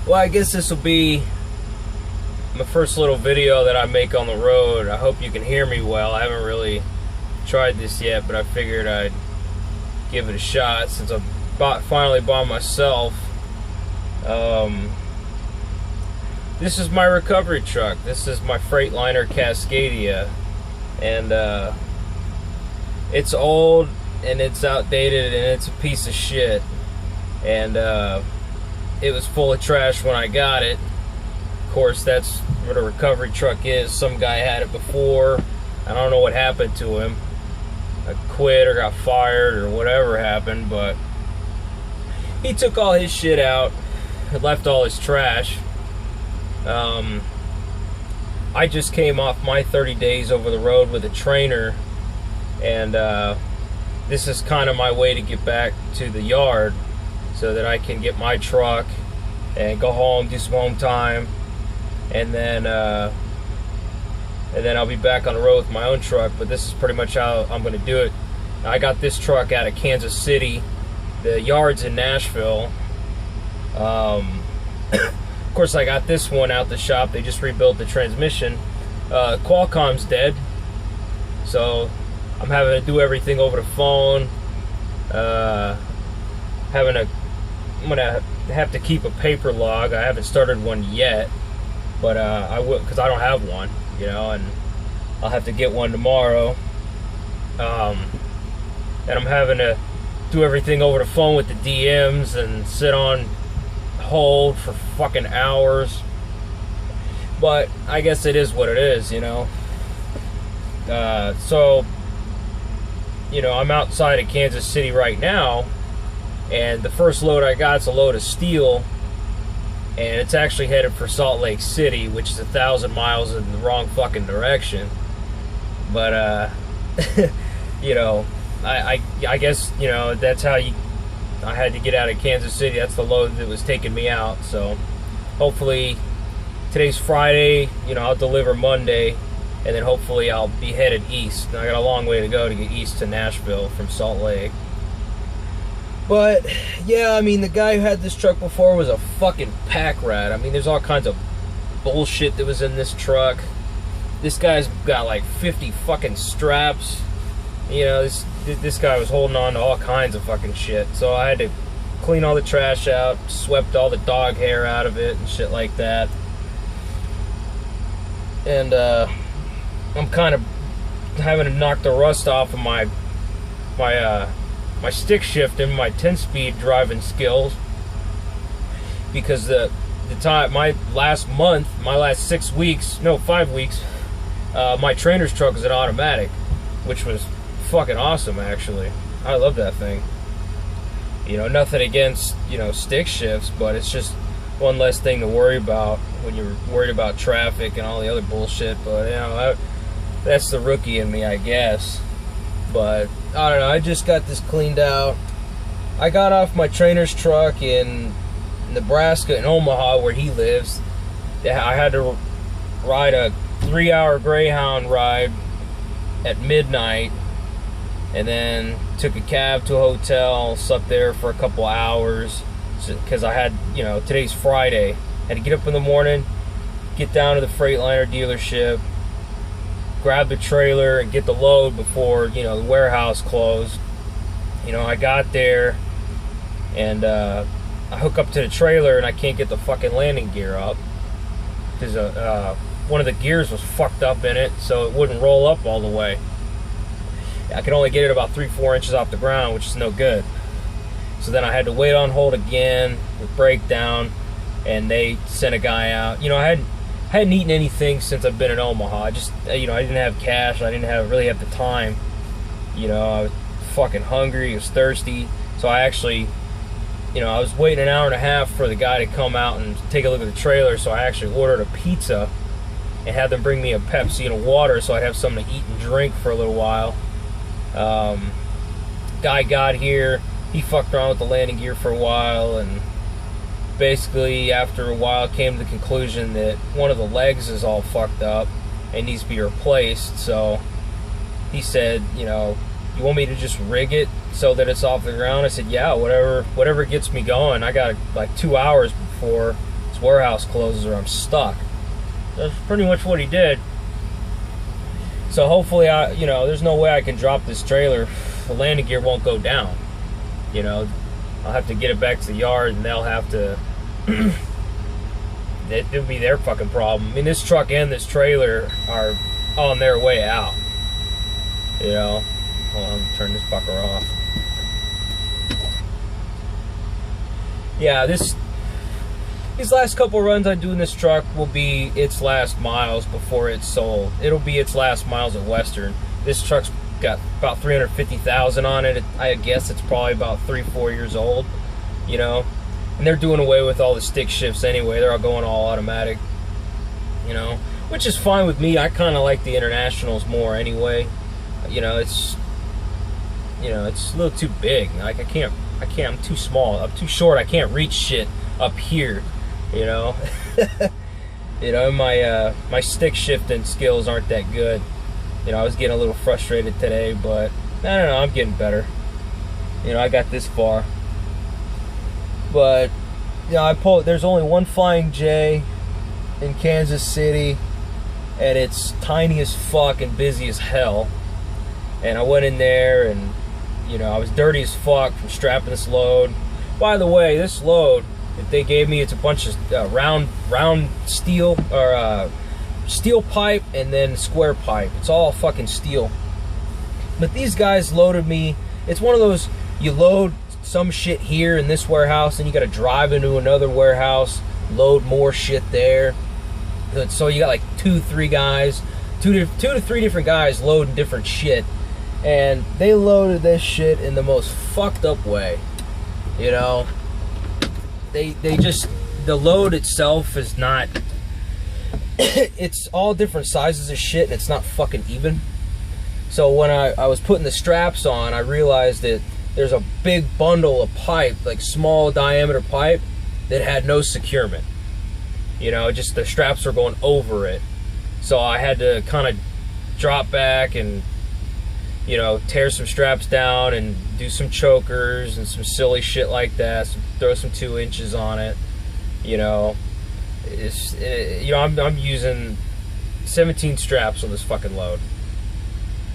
Well, I guess this will be my first little video that I make on the road. I hope you can hear me well. I haven't really tried this yet, but I figured I'd give it a shot since I'm finally by myself. This is my recovery truck. This is my Freightliner Cascadia, and it's old and it's outdated and it's a piece of shit, and it was full of trash when I got it. Of course, that's what a recovery truck is. Some guy had it before. I don't know what happened to him. I quit or got fired or whatever happened, but he took all his shit out and left all his trash. I just came off my 30 days over the road with a trainer, and this is kind of my way to get back to the yard so that I can get my truck and go home, do some home time, and then I'll be back on the road with my own truck. But this is pretty much how I'm going to do it. I got this truck out of Kansas City. The yard's in Nashville. Of course, I got this one out the shop. They just rebuilt the transmission. Qualcomm's dead, so I'm having to do everything over the phone. I'm gonna have to keep a paper log. I haven't started one yet, but I will, because I don't have one, and I'll have to get one tomorrow. And I'm having to do everything over the phone with the DMs and sit on hold for fucking hours. But I guess it is what it is, so I'm outside of Kansas City right now, and the first load I got is a load of steel, and it's actually headed for Salt Lake City, which is 1,000 miles in the wrong fucking direction. But I guess that's how I had to get out of Kansas City. That's the load that was taking me out. So hopefully today's Friday, I'll deliver Monday, and then hopefully I'll be headed east. I got a long way to go to get east to Nashville from Salt Lake. But yeah, the guy who had this truck before was a fucking pack rat. There's all kinds of bullshit that was in this truck. This guy's got like 50 fucking straps. This guy was holding on to all kinds of fucking shit. So I had to clean all the trash out, swept all the dog hair out of it and shit like that. And I'm kind of having to knock the rust off of my stick shift and my 10-speed driving skills, because the time, my last 5 weeks, my trainer's truck is an automatic, which was fucking awesome. Actually, I love that thing. Nothing against stick shifts, but it's just one less thing to worry about when you're worried about traffic and all the other bullshit. But that's the rookie in me, I guess. But I don't know, I just got this cleaned out. I got off my trainer's truck in Nebraska, in Omaha, where he lives. I had to ride a 3-hour Greyhound ride at midnight, and then took a cab to a hotel, slept there for a couple hours, because I had, today's Friday. I had to get up in the morning, get down to the Freightliner dealership, grab the trailer and get the load before the warehouse closed. I got there, and I hook up to the trailer and I can't get the fucking landing gear up because one of the gears was fucked up in it, so it wouldn't roll up all the way. I could only get it about 3-4 inches off the ground, which is no good. So then I had to wait on hold again with breakdown, and they sent a guy out. I hadn't eaten anything since I've been in Omaha. I didn't have cash. I didn't really have the time. I was fucking hungry. I was thirsty. So I actually, I was waiting an hour and a half for the guy to come out and take a look at the trailer. So I actually ordered a pizza and had them bring me a Pepsi and a water so I'd have something to eat and drink for a little while. Guy got here. He fucked around with the landing gear for a while, and basically after a while came to the conclusion that one of the legs is all fucked up and needs to be replaced. So he said, you want me to just rig it so that it's off the ground? I said, yeah, whatever gets me going. I got like 2 hours before this warehouse closes or I'm stuck. That's pretty much what he did. So hopefully, there's no way I can drop this trailer. The landing gear won't go down. I'll have to get it back to the yard, and they'll have to. It'll be their fucking problem. I mean, this truck and this trailer are on their way out. Hold on, turn this fucker off. Yeah, these last couple runs I do in this truck will be its last miles before it's sold. It'll be its last miles at Western. This truck's got about 350,000 on it. I guess it's probably about 3-4 years old, And they're doing away with all the stick shifts anyway. They're all going all automatic, which is fine with me. I kind of like the Internationals more anyway. It's a little too big. Like I can't, I'm too small. I'm too short. I can't reach shit up here, my stick shifting skills aren't that good. I was getting a little frustrated today, but I don't know, I'm getting better. I got this far. But there's only one Flying J in Kansas City, and it's tiny as fuck and busy as hell. And I went in there and I was dirty as fuck from strapping this load. By the way, this load that they gave me, it's a bunch of round steel, or steel pipe and then square pipe. It's all fucking steel. But these guys loaded me. It's one of those, you load some shit here in this warehouse, and you got to drive into another warehouse, load more shit there. So you got like two to three different guys loading different shit. And they loaded this shit in the most fucked up way. They just, the load itself is not, it's all different sizes of shit, and it's not fucking even. So when I was putting the straps on, I realized that there's a big bundle of pipe, like small diameter pipe, that had no securement. Just the straps were going over it. So I had to kind of drop back and tear some straps down and do some chokers and some silly shit like that. Throw some 2 inches on it. I'm using 17 straps on this fucking load.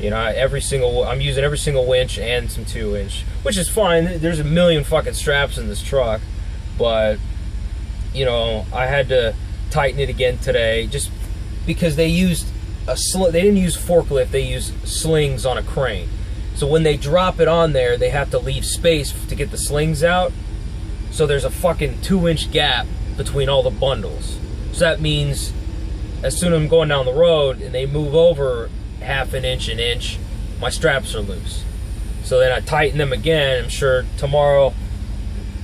I'm using every single winch and some 2-inch, which is fine. There's a million fucking straps in this truck, but I had to tighten it again today just because they used they didn't use forklift, they used slings on a crane. So when they drop it on there, they have to leave space to get the slings out. So there's a fucking 2-inch gap between all the bundles. So that means as soon as I'm going down the road and they move over half an inch, my straps are loose. So then I tighten them again. I'm sure tomorrow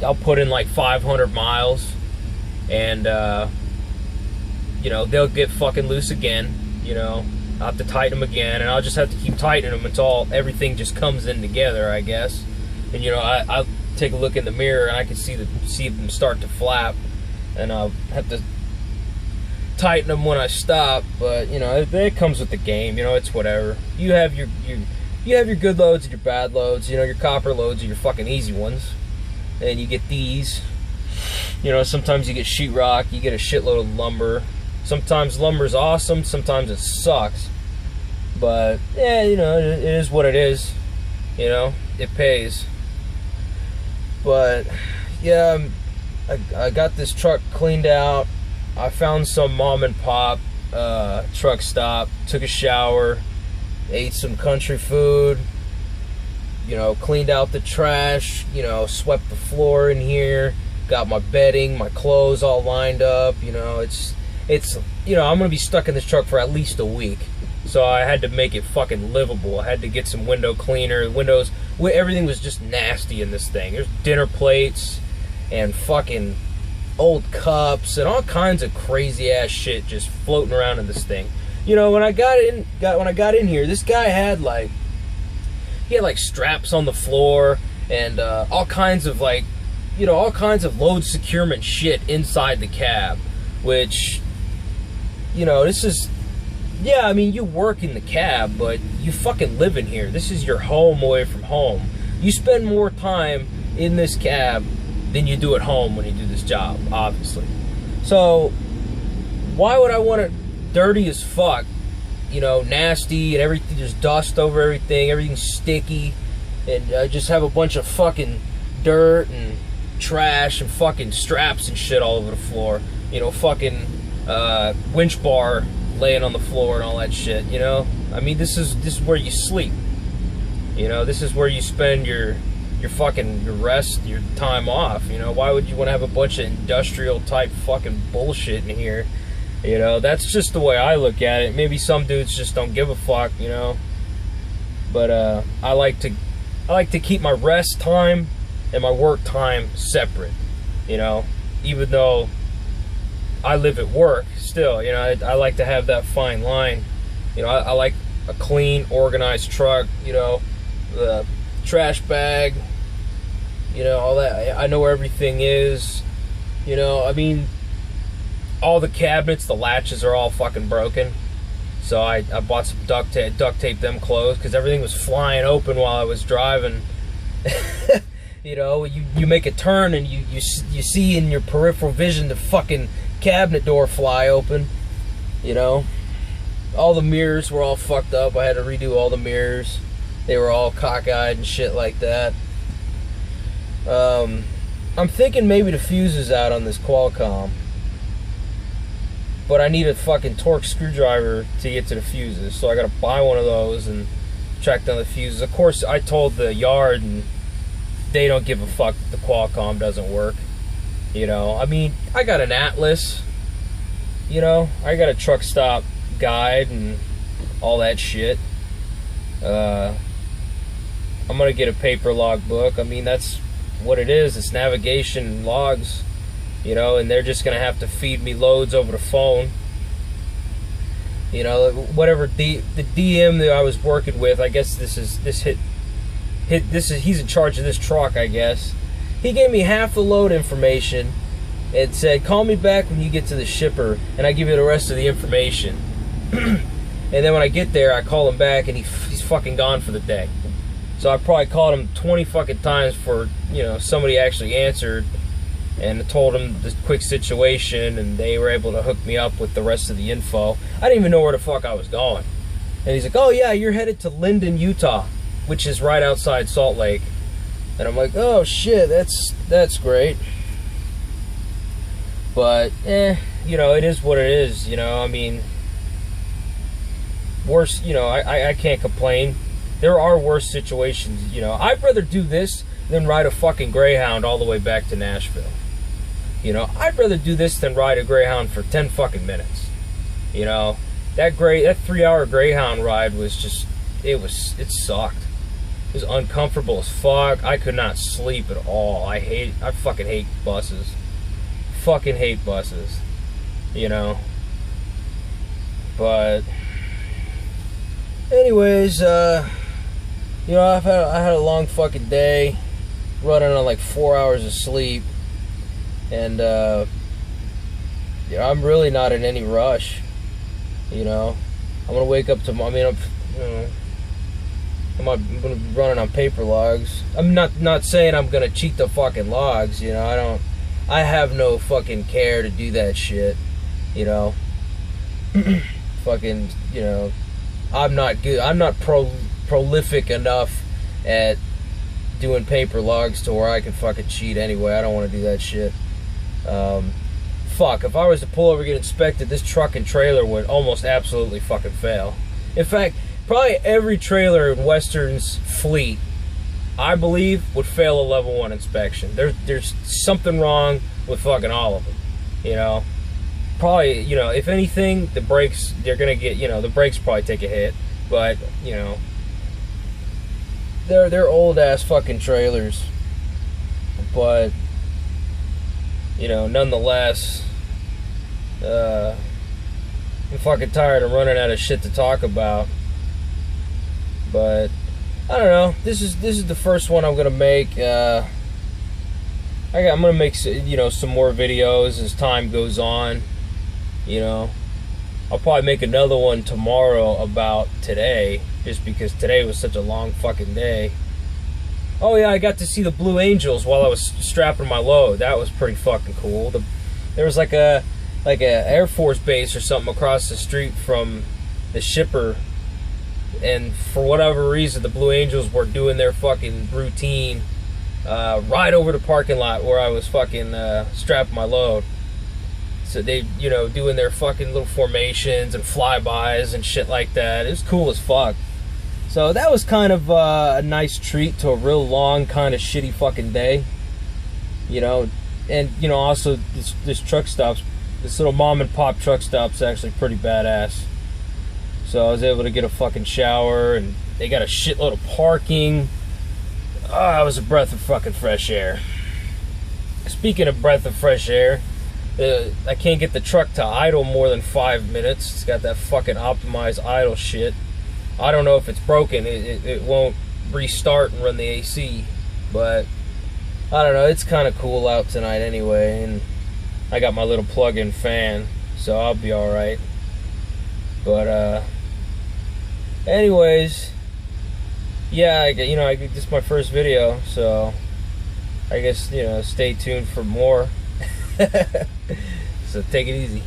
I'll put in like 500 miles, and they'll get fucking loose again. I'll have to tighten them again, and I'll just have to keep tightening them until everything just comes in together, I guess. And I'll take a look in the mirror and I can see them start to flap, and I'll have to tighten them when I stop. But it comes with the game. It's whatever. You have your good loads and your bad loads. Your copper loads are your fucking easy ones, and you get these. Sometimes you get sheetrock, you get a shitload of lumber. Sometimes lumber's awesome, sometimes it sucks. But yeah, it is what it is. It pays. But yeah, I got this truck cleaned out. I found some mom and pop truck stop, took a shower, ate some country food, cleaned out the trash, swept the floor in here, got my bedding, my clothes all lined up. It's I'm gonna be stuck in this truck for at least a week, so I had to make it fucking livable. I had to get some window cleaner. Everything was just nasty in this thing. There's dinner plates and fucking old cups and all kinds of crazy ass shit just floating around in this thing. When I got in here, this guy had like straps on the floor and all kinds of load securement shit inside the cab, which this is, yeah, I mean, you work in the cab, but you fucking live in here. This is your home away from home. You spend more time in this cab than you do at home when you do this job, obviously. So why would I want it dirty as fuck? You know, nasty and everything, there's dust over everything, everything's sticky, and I just have a bunch of fucking dirt and trash and fucking straps and shit all over the floor. You know, fucking winch bar laying on the floor and all that shit, you know? I mean, this is where you sleep. You know, this is where you spend your rest, your time off. You know, why would you want to have a bunch of industrial type fucking bullshit in here? You know, that's just the way I look at it. Maybe some dudes just don't give a fuck, you know. But I like to keep my rest time and my work time separate. You know, even though I live at work, still, you know, I like to have that fine line. You know, I like a clean, organized truck. You know, the trash bag. You know, all that. I know where everything is. You know, I mean, all the cabinets, the latches are all fucking broken. So I bought some duct tape them closed, because everything was flying open while I was driving. You know, you make a turn and you see in your peripheral vision the fucking cabinet door fly open. You know, all the mirrors were all fucked up. I had to redo all the mirrors. They were all cockeyed and shit like that. I'm thinking maybe the fuse is out on this Qualcomm. But I need a fucking Torx screwdriver to get to the fuses, so I gotta buy one of those and track down the fuses. Of course, I told the yard, and they don't give a fuck that the Qualcomm doesn't work. You know, I mean, I got an Atlas. You know, I got a truck stop guide and all that shit. I'm gonna get a paper log book. I mean, that's what it is. It's navigation logs. You know, and they're just gonna have to feed me loads over the phone. You know, whatever the DM that I was working with, I guess he's in charge of this truck, I guess. He gave me half the load information and said, call me back when you get to the shipper and I give you the rest of the information. And then when I get there, I call him back and he's fucking gone for the day. So I probably called him 20 fucking times for, you know, somebody actually answered. And I told them the quick situation, and they were able to hook me up with the rest of the info. I didn't even know where the fuck I was going. And he's like, oh yeah, you're headed to Linden, Utah, which is right outside Salt Lake. And I'm like, oh shit, that's great. But, you know, it is what it is, you know, I mean, worse, you know, I can't complain. There are worse situations, you know. I'd rather do this than ride a fucking Greyhound all the way back to Nashville. You know, I'd rather do this than ride a Greyhound for 10 fucking minutes. You know, that 3-hour Greyhound ride was just, it sucked. It was uncomfortable as fuck. I could not sleep at all. I fucking hate buses. Fucking hate buses. You know. But anyways, you know, I had a long fucking day, running on like 4 hours of sleep, and you know, I'm really not in any rush. You know, I'm gonna wake up tomorrow. I mean, I'm gonna be running on paper logs. I'm not saying I'm gonna cheat the fucking logs. You know, I have no fucking care to do that shit. You know, fucking, you know, I'm not good. I'm not prolific enough at doing paper logs to where I can fucking cheat anyway. I don't want to do that shit. Fuck, if I was to pull over and get inspected, this truck and trailer would almost absolutely fucking fail. In fact, probably every trailer in Western's fleet, I believe, would fail a level 1 inspection. There's something wrong with fucking all of them. You know, probably, you know, if anything, the brakes, they're gonna get, you know, the brakes probably take a hit, but, you know, they're old ass fucking trailers, but, you know, nonetheless, I'm fucking tired of running out of shit to talk about. But I don't know. This is the first one I'm gonna make. I'm gonna make, you know, some more videos as time goes on. You know, I'll probably make another one tomorrow about today, just because today was such a long fucking day. Oh yeah, I got to see the Blue Angels while I was strapping my load. That was pretty fucking cool. There was like a like a Air Force base or something across the street from the shipper, and for whatever reason the Blue Angels were doing their fucking routine right over the parking lot where I was fucking strapping my load. So they, you know, doing their fucking little formations and flybys and shit like that. It was cool as fuck. So that was kind of a nice treat to a real long, kind of shitty fucking day. You know, and, you know, also this truck stop's, this little mom and pop truck stop's actually pretty badass. So I was able to get a fucking shower, and they got a shitload of parking. Oh, it was a breath of fucking fresh air. Speaking of breath of fresh air, I can't get the truck to idle more than 5 minutes. It's got that fucking optimized idle shit. I don't know if it's broken. It won't restart and run the AC. But I don't know. It's kind of cool out tonight anyway. And I got my little plug-in fan, so I'll be alright. But, anyways, yeah, you know, this is my first video, so I guess, you know, stay tuned for more. So take it easy.